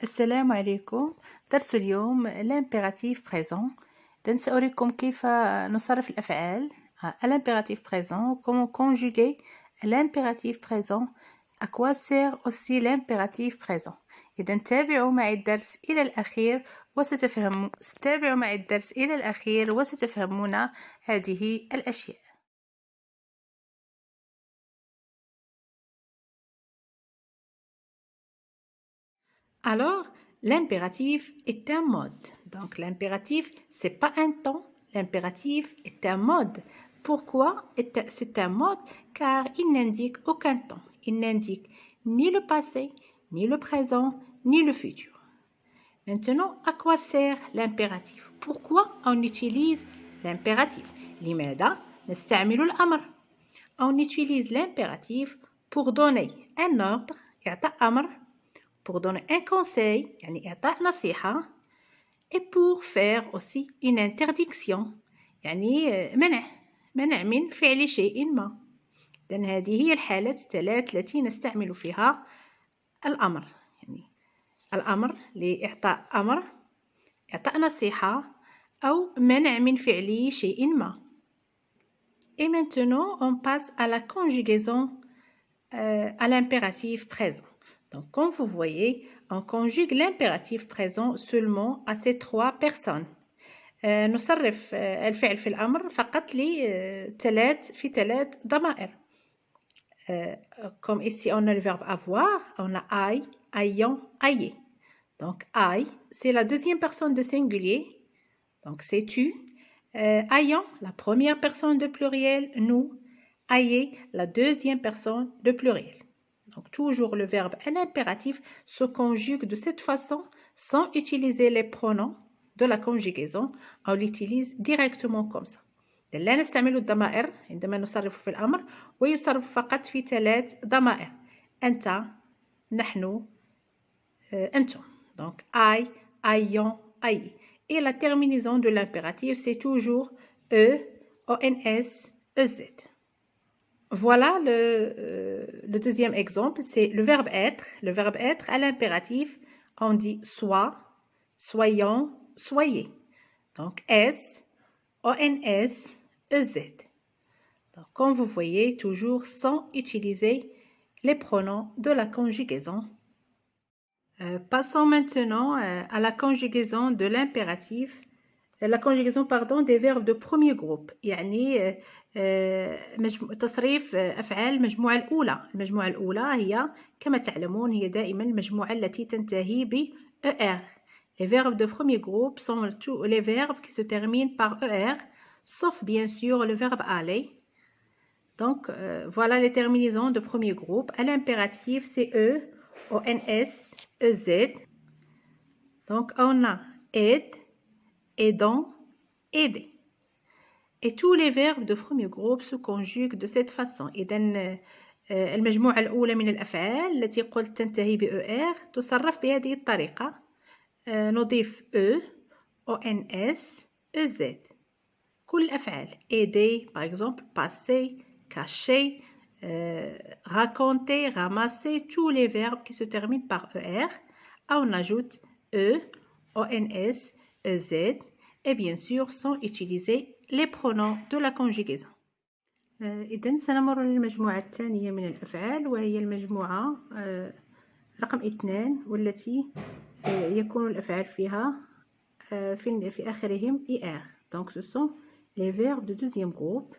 السلام عليكم. درس اليوم l'impératif présent. سأريكم كيف نصرف الأفعال l'impératif présent, comment conjuguer l'impératif présent, à quoi sert aussi l'impératif présent. إذا تابعوا معي الدرس إلى الأخير وستفهمون هذه الأشياء. Alors, l'impératif est un mode. Donc, l'impératif, c'est pas un temps. L'impératif est un mode. Pourquoi c'est un mode? Car il n'indique aucun temps. Il n'indique ni le passé, ni le présent, ni le futur. Maintenant, à quoi sert l'impératif? Pourquoi on utilise l'impératif? لماذا نستعمل الأمر? On utilise l'impératif pour donner un ordre, إعطاء أمر, pour donner un conseil, يعني إعطاء نصيحة, et pour faire aussi une interdiction, يعني منع من فعل شيء ما. إذن هذه هي الحالات الثلاث التي نستعمل فيها الأمر، يعني الأمر لإعطاء أمر، إعطاء نصيحة، أو منع من فعل شيء ما. Et maintenant, on passe à la conjugaison à l'impératif présent. Donc, comme vous voyez, on conjugue l'impératif présent seulement à ces trois personnes. نصرف الفعل في الأمر فقط في ثلاث ضمائر. Comme ici, on a le verbe avoir, on a aille, ayant, aillé. Donc, aille, c'est la deuxième personne de singulier. Donc, c'est tu. Ayant, la première personne de pluriel, nous. Aillé, la deuxième personne de pluriel. Donc, toujours le verbe à l'impératif se conjugue de cette façon sans utiliser les pronoms de la conjugaison. On l'utilise directement comme ça. لا نستعمل الضمائر عندما نصرف في الأمر ويصرف فقط في ثلاث ضمائر. أنت، نحن، أنتم. Donc, I, ayant, aillé. Et la terminaison de l'impératif, c'est toujours E, ONS, EZ. Voilà le deuxième exemple, c'est le verbe être. Le verbe être à l'impératif, on dit soit, soyons, soyez. Donc, S, ONS, EZ. Donc, comme vous voyez, toujours sans utiliser les pronoms de la conjugaison. Passons maintenant à la conjugaison de l'impératif. La conjugaison des verbes de premier groupe. يعني تصريف أفعال المجموعة الأولى. المجموعة الأولى هي كما تعلمون هي دائما المجموعة التي تنتهي ب ER. Les verbes de premier groupe sont tous les verbes qui se terminent par ER, sauf bien sûr le verbe aller. Donc voilà les terminaisons de premier groupe. À l'impératif, c'est E, ONS, EZ. Donc on a aide, aidant, aider. Et tous les verbes de premier groupe se conjuguent de cette façon. إذن المجموعة الأولى من الأفعال التي قلت تنتهي ب ER تصرف بهذه الطريقة. نضيف E, ONS, EZ. كل الأفعال. aider, par exemple, passer, cacher, raconter, ramasser, tous les verbes qui se terminent par ER. On ajoute E, ONS, EZ. Et bien sûr, sans utiliser les pronoms de la conjugaison. إذن سنمر للمجموعة الثانية من الأفعال وهي المجموعة رقم 2 والتي يكون الأفعال فيها في آخرهم IR. Donc ce sont les verbes de deuxième groupe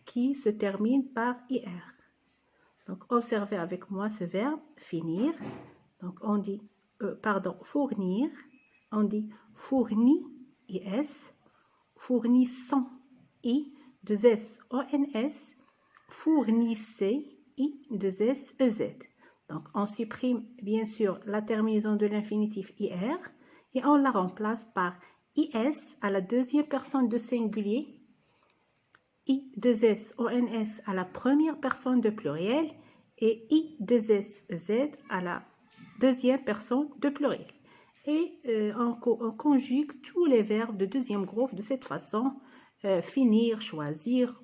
qui se terminent par IR. Donc observez avec moi ce verbe finir. Donc on dit fournir, on dit fourni, IS, fournissant, I, 2S, ONS, fournissez, I, 2S, EZ. Donc, on supprime bien sûr la terminaison de l'infinitif IR et on la remplace par IS à la deuxième personne de singulier, I, 2S, ONS à la première personne de pluriel et I, 2S, EZ à la deuxième personne de pluriel. Et on conjugue tous les verbes de deuxième groupe de cette façon. Finir, choisir,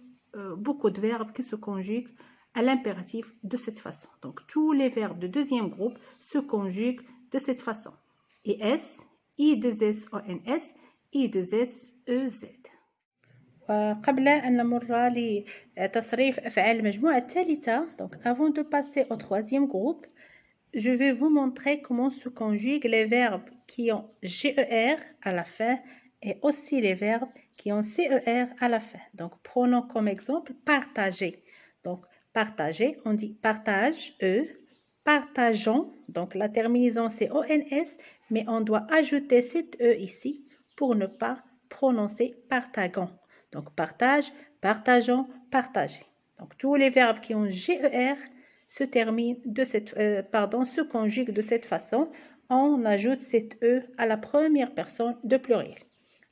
beaucoup de verbes qui se conjuguent à l'impératif de cette façon. Donc, tous les verbes de deuxième groupe se conjuguent de cette façon. ES, I2S ONS, I2S EZ. وقبل أن نمر لتصريف أفعال المجموعة الثالثة, donc avant de passer au troisième groupe, je vais vous montrer comment se conjuguent les verbes qui ont GER à la fin et aussi les verbes qui ont CER à la fin. Donc, prenons comme exemple partager. Donc, partager, on dit partage, partageons. Donc, la terminaison c'est ONS, mais on doit ajouter cet E ici pour ne pas prononcer partagon. Donc, partage, partageons, partager. Donc, tous les verbes qui ont GER se conjuguent de cette façon. On ajoute cet E à la première personne de pluriel.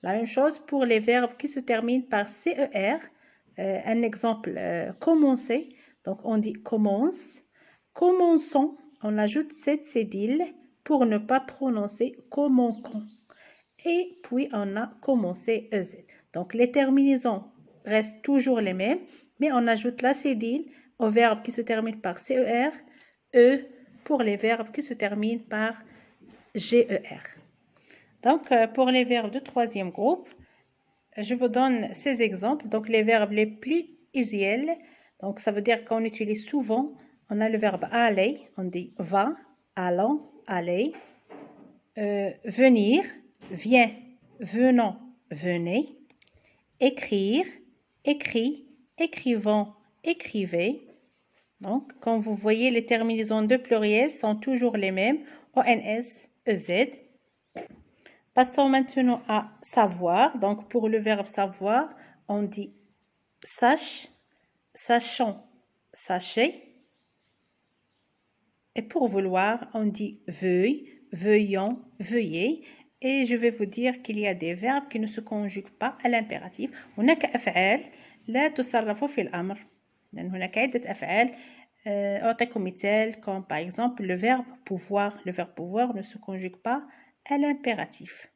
La même chose pour les verbes qui se terminent par CER. Un exemple, commencer. Donc, on dit commence. Commençons. On ajoute cette cédille pour ne pas prononcer commençons. Et puis, on a commencé EZ. Donc, les terminaisons restent toujours les mêmes, mais on ajoute la cédille aux verbes qui se terminent par CER, E pour les verbes qui se terminent par GER. Donc, pour les verbes de troisième groupe, je vous donne ces exemples. Donc, les verbes les plus usuels, donc ça veut dire qu'on utilise souvent, on a le verbe aller, on dit va, allons, aller, venir, viens, venons, venez, écrire, écrit, écrivons, écrivez. Donc, comme vous voyez, les terminaisons de pluriel sont toujours les mêmes, ONS, EZ. Passons maintenant à savoir. Donc, pour le verbe savoir, on dit sache, sachons, sachez. Et pour vouloir, on dit veuille, veuillons, veuillez. Et je vais vous dire qu'il y a des verbes qui ne se conjuguent pas à l'impératif. هناك أفعال لا تصرف في الأمر. لأن هناك عدة أفعال. أعطيكم مثال comme par exemple le verbe pouvoir. Le verbe pouvoir ne se conjugue pas à l'impératif.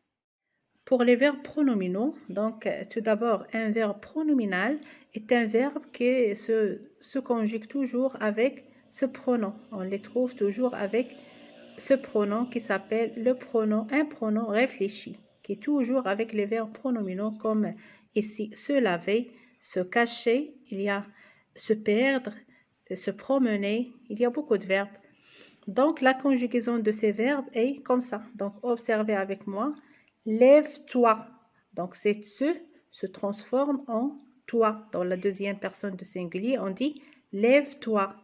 Pour les verbes pronominaux, donc tout d'abord un verbe pronominal est un verbe qui se conjugue toujours avec ce pronom. On les trouve toujours avec ce pronom qui s'appelle un pronom réfléchi, qui est toujours avec les verbes pronominaux comme ici se laver, se cacher, il y a se perdre, se promener, il y a beaucoup de verbes. Donc la conjugaison de ces verbes est comme ça. Donc observez avec moi, lève-toi. Donc c'est se transforme en toi. Dans la deuxième personne de singulier, on dit lève-toi.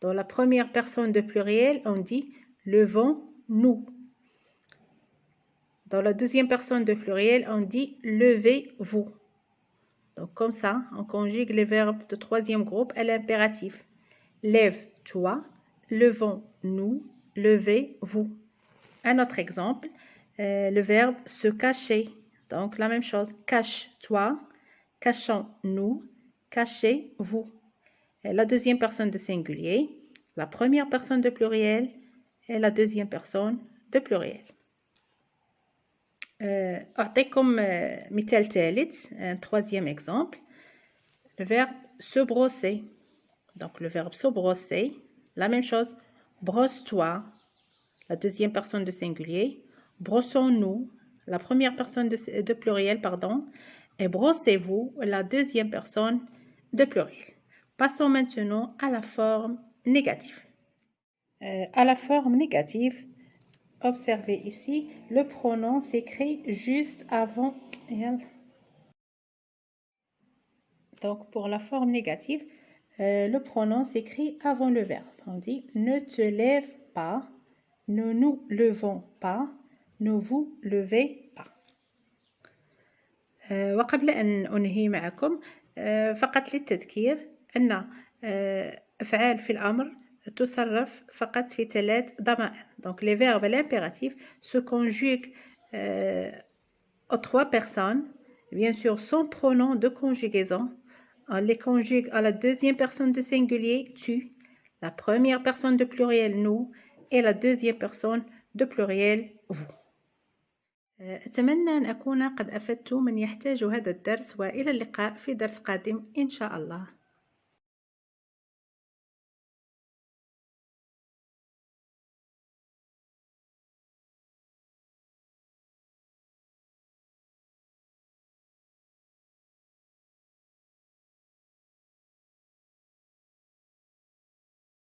Dans la première personne de pluriel, on dit levons-nous. Dans la deuxième personne de pluriel, on dit levez-vous. Donc comme ça, on conjugue les verbes de troisième groupe à l'impératif. Lève-toi, levons-nous, levez-vous. Un autre exemple, le verbe se cacher. Donc la même chose, cache-toi, cachons-nous, cachez-vous. La deuxième personne de singulier, la première personne de pluriel et la deuxième personne de pluriel. أعطيكم مثال ثالث, un troisième exemple, le verbe se brosser. Donc le verbe se brosser, la même chose, brosse-toi, la deuxième personne de singulier, brossons-nous, la première personne de pluriel, pardon, et brossez-vous, la deuxième personne de pluriel. Passons maintenant à la forme négative. À la forme négative, observez ici, le pronom s'écrit juste avant. Donc pour la forme négative, le pronom s'écrit avant le verbe. On dit ne te lève pas, ne nous levons pas, ne vous levez pas. وقبل أن أنهي معكم فقط للتذكير أن أفعال في الأمر تصرف فقط في 3 ضمائر. Donc les verbes à l'impératif se conjuguent aux 3 personnes, bien sûr sans pronom de conjugaison. On les conjugue à la deuxième personne de singulier tu, la première personne de pluriel nous et la deuxième personne de pluriel vous. أتمنى أن أكون قد أفدت من يحتاج هذا الدرس وإلى اللقاء في درس قادم إن شاء الله.